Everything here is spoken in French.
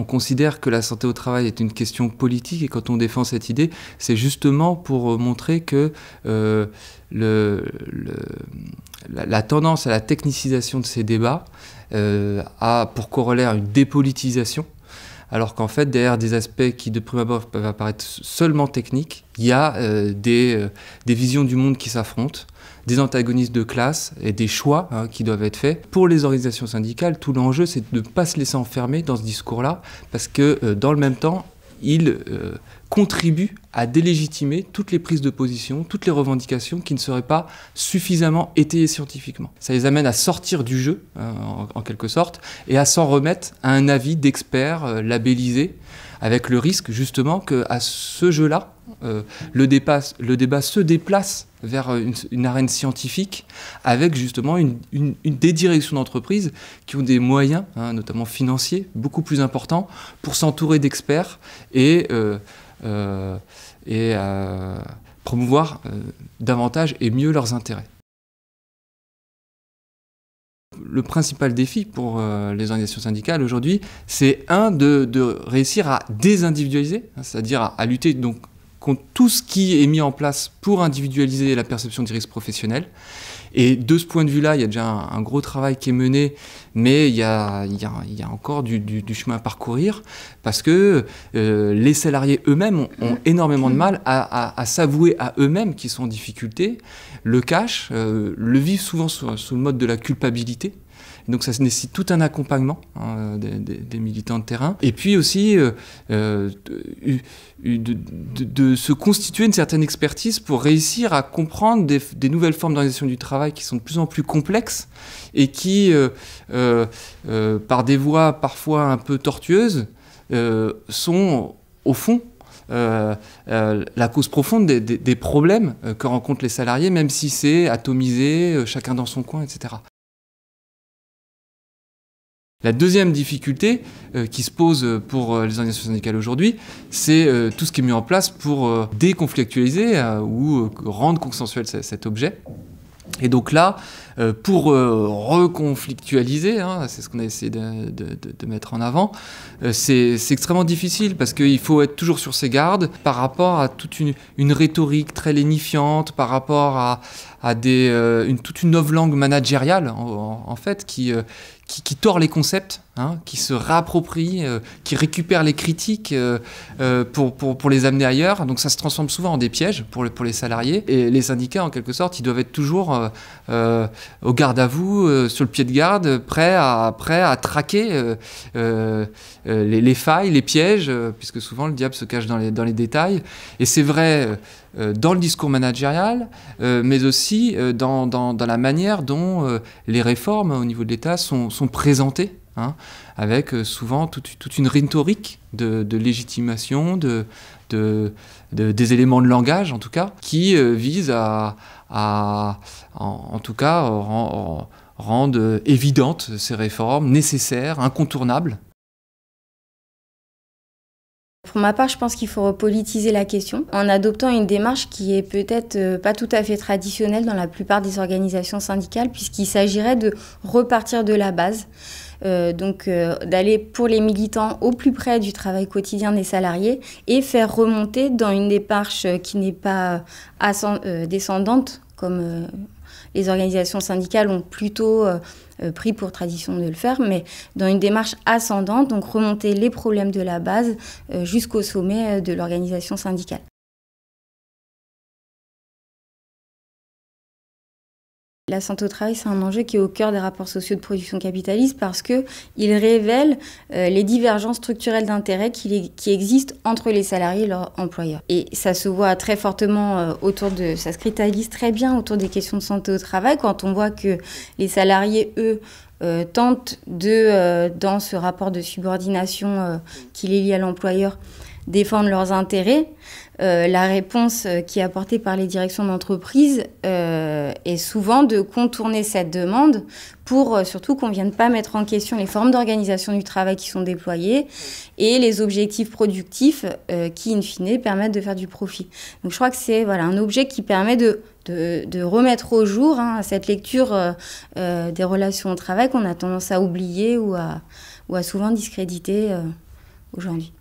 considère que la santé au travail est une question politique, et quand on défend cette idée, c'est justement pour montrer que la tendance à la technicisation de ces débats a pour corollaire une dépolitisation, alors qu'en fait, derrière des aspects qui de prime abord peuvent apparaître seulement techniques, il y a des visions du monde qui s'affrontent, des antagonistes de classe et des choix qui doivent être faits. Pour les organisations syndicales, tout l'enjeu, c'est de ne pas se laisser enfermer dans ce discours-là, parce que dans le même temps, il contribue à délégitimer toutes les prises de position, toutes les revendications qui ne seraient pas suffisamment étayées scientifiquement. Ça les amène à sortir du jeu, en quelque sorte, et à s'en remettre à un avis d'experts labellisés, avec le risque justement qu'à ce jeu-là, le débat se déplace vers une arène scientifique, avec justement des directions d'entreprise qui ont des moyens, notamment financiers, beaucoup plus importants pour s'entourer d'experts et promouvoir davantage et mieux leurs intérêts. Le principal défi pour les organisations syndicales aujourd'hui, c'est de réussir à désindividualiser, c'est-à-dire à lutter donc contre tout ce qui est mis en place pour individualiser la perception du risque professionnel. Et de ce point de vue-là, il y a déjà un gros travail qui est mené, mais il y a encore du chemin à parcourir, parce que les salariés eux-mêmes ont énormément de mal à s'avouer à eux-mêmes qu'ils sont en difficulté, le cachent, le vivent souvent sous le mode de la culpabilité. Donc ça nécessite tout un accompagnement des militants de terrain. Et puis aussi de se constituer une certaine expertise pour réussir à comprendre des nouvelles formes d'organisation du travail qui sont de plus en plus complexes et qui, par des voies parfois un peu tortueuses, sont au fond la cause profonde des problèmes que rencontrent les salariés, même si c'est atomisé, chacun dans son coin, etc. La deuxième difficulté qui se pose pour les organisations syndicales aujourd'hui, c'est tout ce qui est mis en place pour déconflictualiser ou rendre consensuel cet objet. Et donc là, pour reconflictualiser, c'est ce qu'on a essayé de mettre en avant, c'est extrêmement difficile parce qu'il faut être toujours sur ses gardes par rapport à toute une rhétorique très lénifiante, par rapport à toute une novlangue managériale en fait qui tord les concepts, qui se réapproprie, qui récupère les critiques pour les amener ailleurs. Donc ça se transforme souvent en des pièges pour les salariés. Et les syndicats, en quelque sorte, ils doivent être toujours au garde à vous, sur le pied de garde, prêts à traquer les failles, les pièges, puisque souvent le diable se cache dans les détails. Et c'est vrai dans le discours managérial, mais aussi dans la manière dont les réformes au niveau de l'État sont présentées, avec souvent toute une rhétorique de légitimation, des éléments de langage en tout cas, qui visent en tout cas rendre évidentes ces réformes, nécessaires, incontournables. Pour ma part, je pense qu'il faut repolitiser la question en adoptant une démarche qui est peut-être pas tout à fait traditionnelle dans la plupart des organisations syndicales, puisqu'il s'agirait de repartir de la base. D'aller pour les militants au plus près du travail quotidien des salariés et faire remonter dans une démarche qui n'est pas descendante, comme les organisations syndicales ont plutôt pris pour tradition de le faire, mais dans une démarche ascendante, donc remonter les problèmes de la base jusqu'au sommet de l'organisation syndicale. La santé au travail, c'est un enjeu qui est au cœur des rapports sociaux de production capitaliste parce qu'il révèle les divergences structurelles d'intérêts qui existent entre les salariés et leurs employeurs. Et ça se voit très fortement ça se cristallise très bien autour des questions de santé au travail quand on voit que les salariés, eux, tentent dans ce rapport de subordination qui les lie à l'employeur, défendre leurs intérêts. La réponse qui est apportée par les directions d'entreprise est souvent de contourner cette demande pour surtout qu'on ne vienne pas mettre en question les formes d'organisation du travail qui sont déployées et les objectifs productifs qui, in fine, permettent de faire du profit. Donc je crois que c'est un objet qui permet de remettre au jour cette lecture des relations au travail qu'on a tendance à oublier ou à souvent discréditer aujourd'hui.